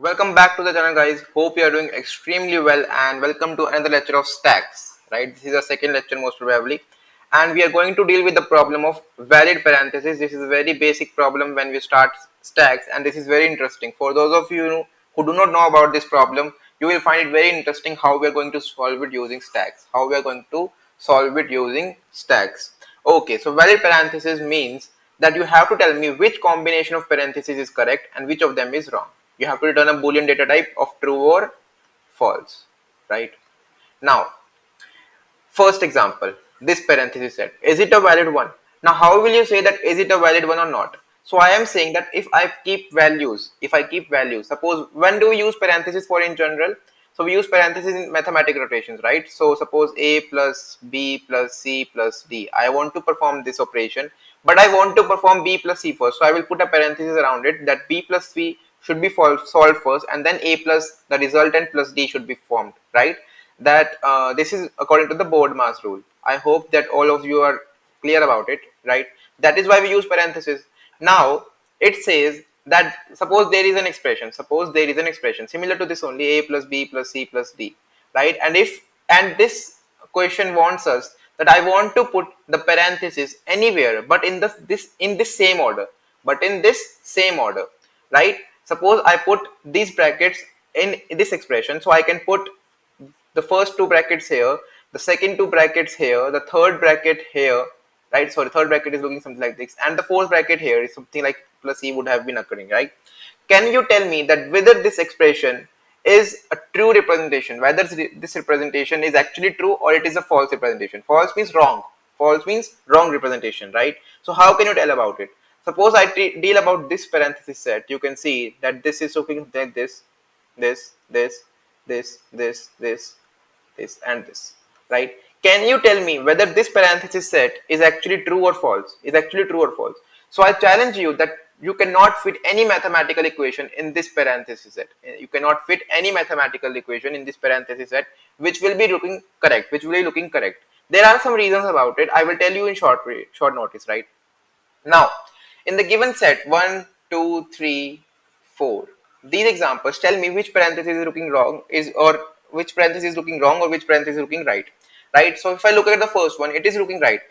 Welcome back to the channel, guys. Hope you are doing extremely well, and welcome to another lecture of stacks. Right, this is the second lecture most probably, and we are going to deal with the problem of valid parentheses. This is a very basic problem when we start stacks, and this is very interesting. For those of you who do not know about this problem, you will find it very interesting how we are going to solve it using stacks. How we are going to solve it using stacks. Okay, so valid parentheses means that you have to tell me which combination of parentheses is correct and which of them is wrong. You have to return a boolean data type of true or false, right? Now, first example, this parenthesis set, is it a valid one? Now, how will you say that is it a valid one or not? So I am saying that if I keep values, suppose when do we use parentheses for in general? So we use parentheses in mathematical rotations, right? So suppose a plus b plus c plus d. I want to perform this operation, but I want to perform b plus c first. So I will put a parenthesis around it that b plus c should be solved first, and then a plus the resultant plus d should be formed, right? That this is according to the board mass rule. I hope that all of you are clear about it, right? That is why we use parentheses. Now it says that suppose there is an expression similar to this only, a plus b plus c plus d, right? And this question wants us that I want to put the parenthesis anywhere but in this same order, right? Suppose I put these brackets in this expression, so I can put the first two brackets here, the second two brackets here, the third bracket here, right? So the third bracket is looking something like this, and the fourth bracket here is something like plus e would have been occurring, right? Can you tell me that whether this expression is a true representation, whether this representation is actually true or it is a false representation? False means wrong. False means wrong representation, right? So how can you tell about it? Suppose I deal about this parenthesis set. You can see that this is looking like this, this, this, this and this, right? Can you tell me whether this parenthesis set is actually true or false? So I challenge you that you cannot fit any mathematical equation in this parenthesis set. You cannot fit any mathematical equation in this parenthesis set which will be looking correct. There are some reasons about it. I will tell you in short notice, right? Now, in the given set 1, 2, 3, 4, these examples tell me which parenthesis is looking wrong which parenthesis is looking wrong or which parenthesis is looking right. Right? So if I look at the first one, it is looking right.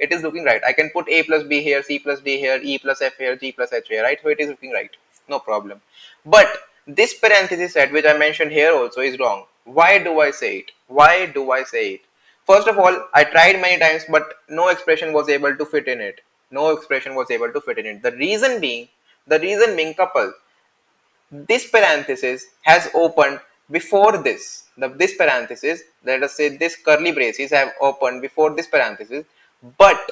I can put a plus b here, c plus d here, e plus f here, g plus h here, right? So it is looking right. No problem. But this parenthesis set which I mentioned here also is wrong. Why do I say it? First of all, I tried many times, but no expression was able to fit in it. The reason being, couple, this parenthesis has opened before this. This parenthesis, let us say this curly braces have opened before this parenthesis, but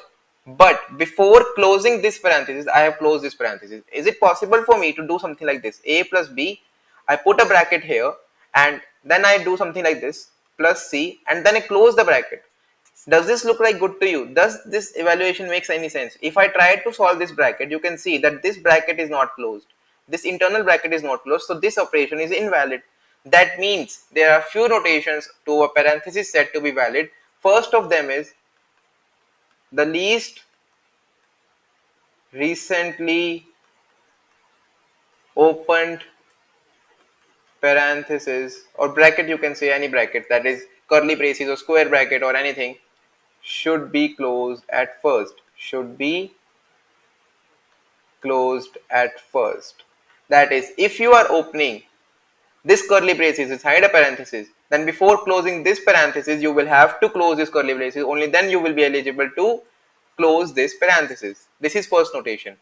before closing this parenthesis, I have closed this parenthesis. Is it possible for me to do something like this? A plus b, I put a bracket here, and then I do something like this, plus c, and then I close the bracket. Does this look like good to you? Does this evaluation makes any sense? If I try to solve this bracket, you can see that this bracket is not closed. This internal bracket is not closed, so this operation is invalid. That means there are few notations to a parenthesis set to be valid. First of them is the least recently opened parenthesis or bracket, you can say any bracket, that is curly braces or square bracket or anything, should be closed at first. That is, if you are opening this curly braces inside a parenthesis, then before closing this parenthesis, you will have to close this curly braces. Only then you will be eligible to close this parenthesis. This is first notation.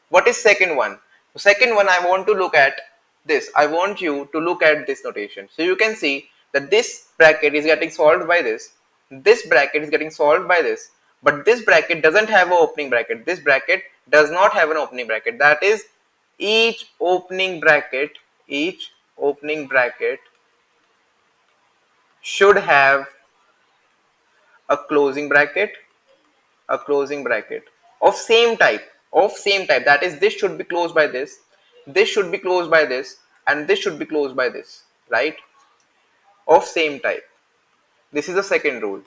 What is second one? The second one, I want to look at this. I want you to look at this notation. So you can see that this bracket is getting solved by this. This bracket is getting solved by this. But this bracket doesn't have an opening bracket. This bracket does not have an opening bracket. That is, each opening bracket should have a closing bracket of same type, that is, this should be closed by this should be closed by this, and this should be closed by this, right? Of same type. This is the second rule,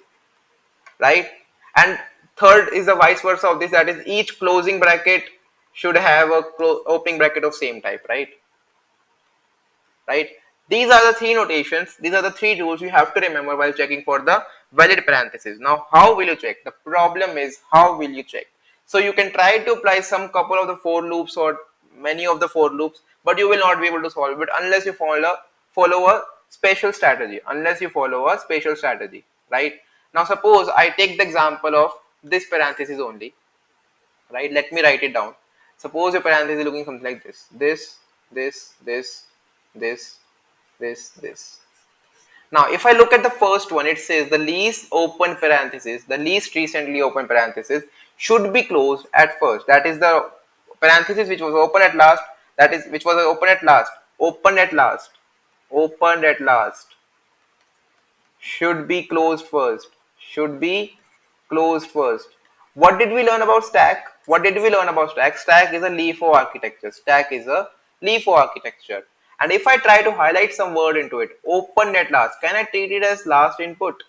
right? And third is the vice versa of this, that is, each closing bracket should have a opening bracket of same type, right? right? These are the three notations, these are the three rules you have to remember while checking for the valid parenthesis. Now how will you check? The problem is how will you check? So you can try to apply some couple of the for loops or many of the for loops, but you will not be able to solve it unless you follow a special strategy, right? Now suppose I take the example of this parenthesis only, right? Let me write it down. Suppose your parenthesis is looking something like this, this, this. Now, if I look at the first one, it says the least open parenthesis, the least recently open parenthesis should be closed at first. That is the parenthesis which was open at last. That is which was open at last. Opened at last. Should be closed first. Should be closed first. What did we learn about stack? Stack is a LIFO architecture. And if I try to highlight some word into it, open at last, can I treat it as last input?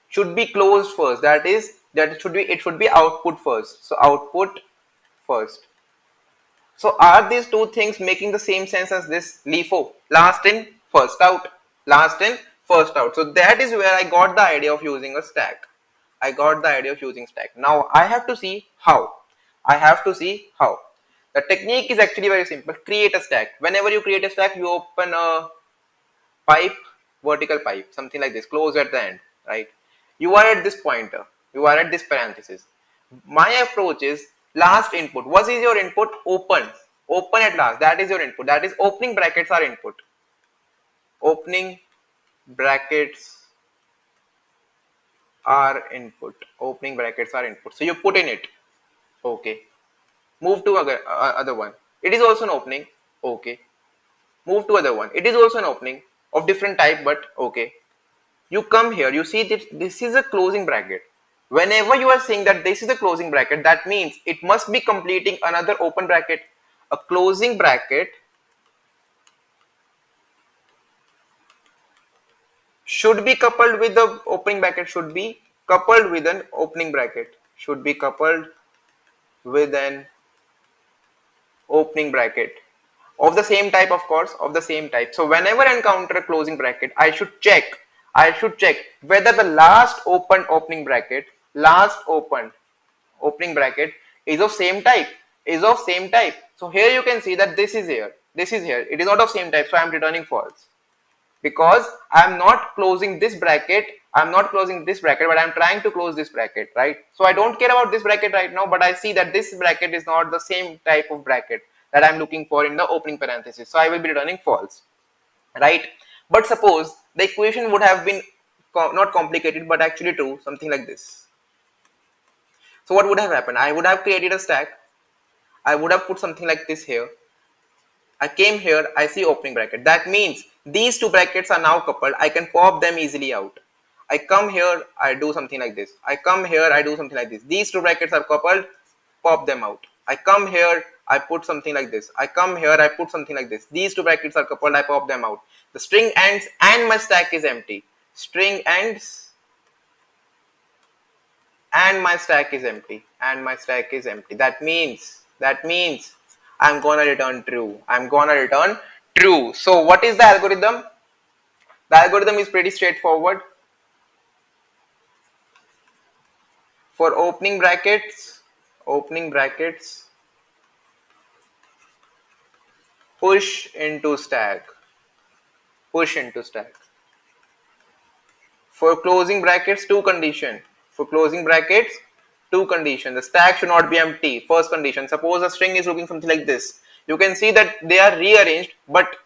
Should be closed first. That is, it should be output first. So output first. So are these two things making the same sense as this LIFO? Last in, first out. Last in, first out. So that is where I got the idea of using a stack. Now I have to see how. The technique is actually very simple. Create a stack. Whenever you create a stack, you open a pipe, vertical pipe, something like this, close at the end, right? You are at this pointer. You are at this parenthesis. My approach is last input. What is your input? Open. Open at last. That is your input. That is opening brackets are input. Opening brackets are input. So you put in it. Okay. Move to other one. It is also an opening. Okay. Move to other one. It is also an opening of different type, but okay. You come here, you see that this is a closing bracket. Whenever you are saying that this is a closing bracket, that means it must be completing another open bracket. A closing bracket should be coupled with the opening bracket, should be coupled with an opening bracket, of the same type, of course, So whenever I encounter a closing bracket, I should check whether the last opening bracket is of same type, So here you can see that this is here, it is not of same type, so I am returning false, because I am not closing this bracket, but I am trying to close this bracket, right? So I don't care about this bracket right now, but I see that this bracket is not the same type of bracket that I am looking for in the opening parenthesis, so I will be returning false, right? But suppose the equation would have been not complicated but actually true, something like this. So what would have happened? I would have created a stack, I would have put something like this here. I came here, I see opening bracket. That means these two brackets are now coupled. I can pop them easily out. I come here, I do something like this. I come here, I do something like this. These two brackets are coupled, pop them out. I come here, I put something like this. I come here, I put something like this. These two brackets are coupled, I pop them out. The string ends and my stack is empty. String ends and my stack is empty. That means I'm gonna return true. So what is the algorithm? The algorithm is pretty straightforward. For opening brackets, push into stack. For closing brackets, two condition. The stack should not be empty. First condition. Suppose a string is looking something like this. You can see that they are rearranged, but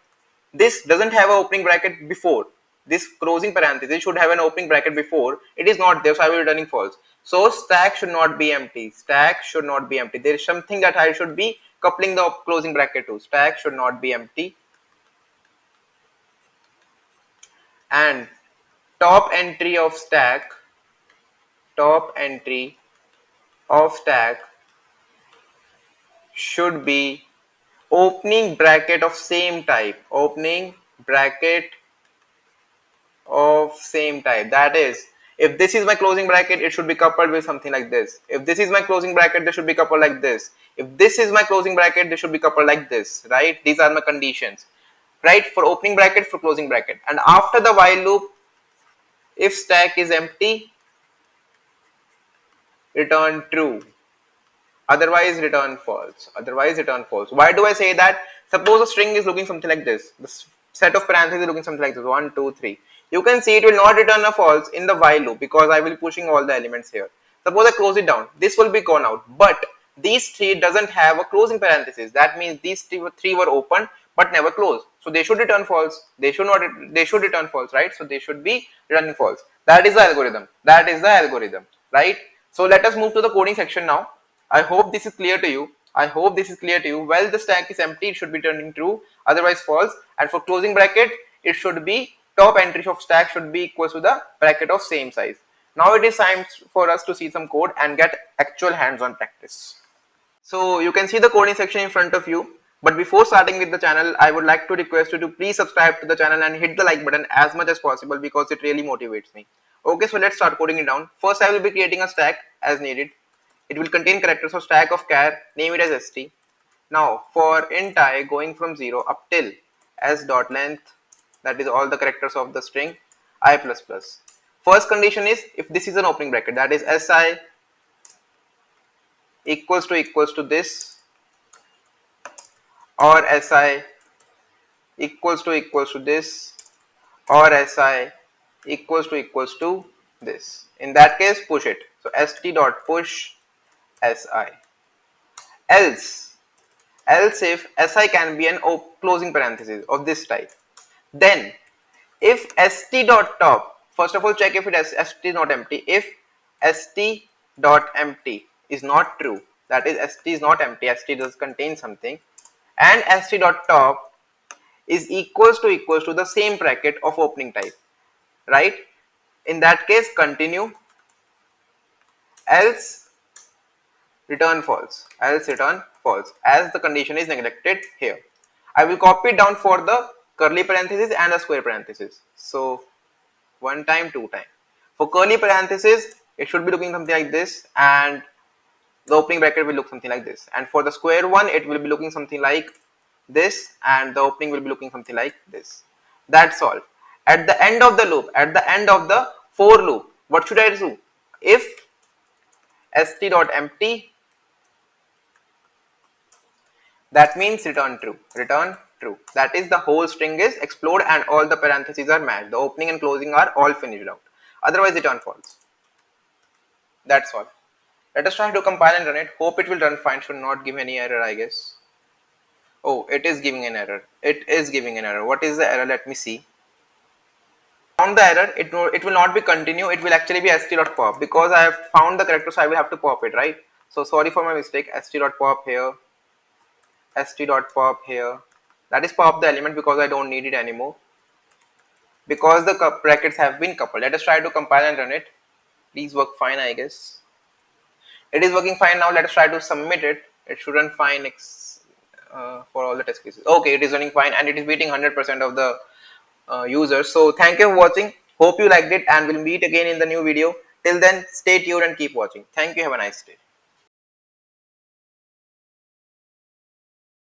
this doesn't have an opening bracket before. This closing parenthesis should have an opening bracket before. It is not there, so I will be returning false. So stack should not be empty. There is something that I should be coupling the closing bracket to. Stack should not be empty. And top entry of stack should be opening bracket of same type. That is, If this is my closing bracket, it should be coupled with something like this. If this is my closing bracket, they should be coupled like this. If this is my closing bracket, they should be coupled like this, right? These are my conditions, right? For opening bracket, for closing bracket. And after the while loop, if stack is empty, return true. Otherwise return false. Otherwise return false. Why do I say that? Suppose a string is looking something like this. The set of parentheses is looking something like this. 1, 2, 3. You can see it will not return a false in the while loop because I will be pushing all the elements here. Suppose I close it down. This will be gone out. But these three doesn't have a closing parenthesis. That means these three were open but never closed. So they should return false. They should not. They should return false, right? So they should be returning false. That is the algorithm. That is the algorithm, right? So let us move to the coding section now. I hope this is clear to you. I hope this is clear to you. While the stack is empty, it should be turning true, otherwise false. And for closing bracket, it should be top entry of stack should be equal to the bracket of same size. Now it is time for us to see some code and get actual hands-on practice. So you can see the coding section in front of you. But before starting with the channel, I would like to request you to please subscribe to the channel and hit the like button as much as possible because it really motivates me. Okay, so let's start coding it down. First, I will be creating a stack as needed. It will contain characters, so stack of char, name it as st. Now for int I, going from 0 up till s dot length, that is all the characters of the string I plus plus. First condition is if this is an opening bracket, that is si equals to this, or si equals to this, or si equals to this. In that case, push it. So st dot push si. Else if si can be an closing parenthesis of this type, then if st dot top, first of all check if it is st is not empty. If st dot empty is not true, that is st is not empty, st does contain something, and st dot top is equals to the same bracket of opening type, right? In that case, continue. Else return false, as the condition is neglected here. I will copy it down for the curly parenthesis and the square parenthesis. So one time, two time. For curly parenthesis, it should be looking something like this, and the opening bracket will look something like this. And for the square one, it will be looking something like this, and the opening will be looking something like this. That's all. At the end of the loop, at the end of the for loop, what should I do? If st dot empty, that means return true. Return true. That is the whole string is explode and all the parentheses are matched. The opening and closing are all finished out. Otherwise, return false. That's all. Let us try to compile and run it. Hope it will run fine. Should not give any error, I guess. Oh, it is giving an error. It is giving an error. What is the error? Let me see. Found the error. It will not be continue. It will actually be st.pop because I have found the character, so I will have to pop it, right? So sorry for my mistake. st.pop here. st.pop here. That is pop the element because I don't need it anymore. Because the brackets have been coupled. Let us try to compile and run it. Please work fine, I guess. It is working fine now. Let us try to submit it. It should run fine for all the test cases. Okay, it is running fine and it is beating 100% of the users. So thank you for watching. Hope you liked it and we'll meet again in the new video. Till then, stay tuned and keep watching. Thank you. Have a nice day.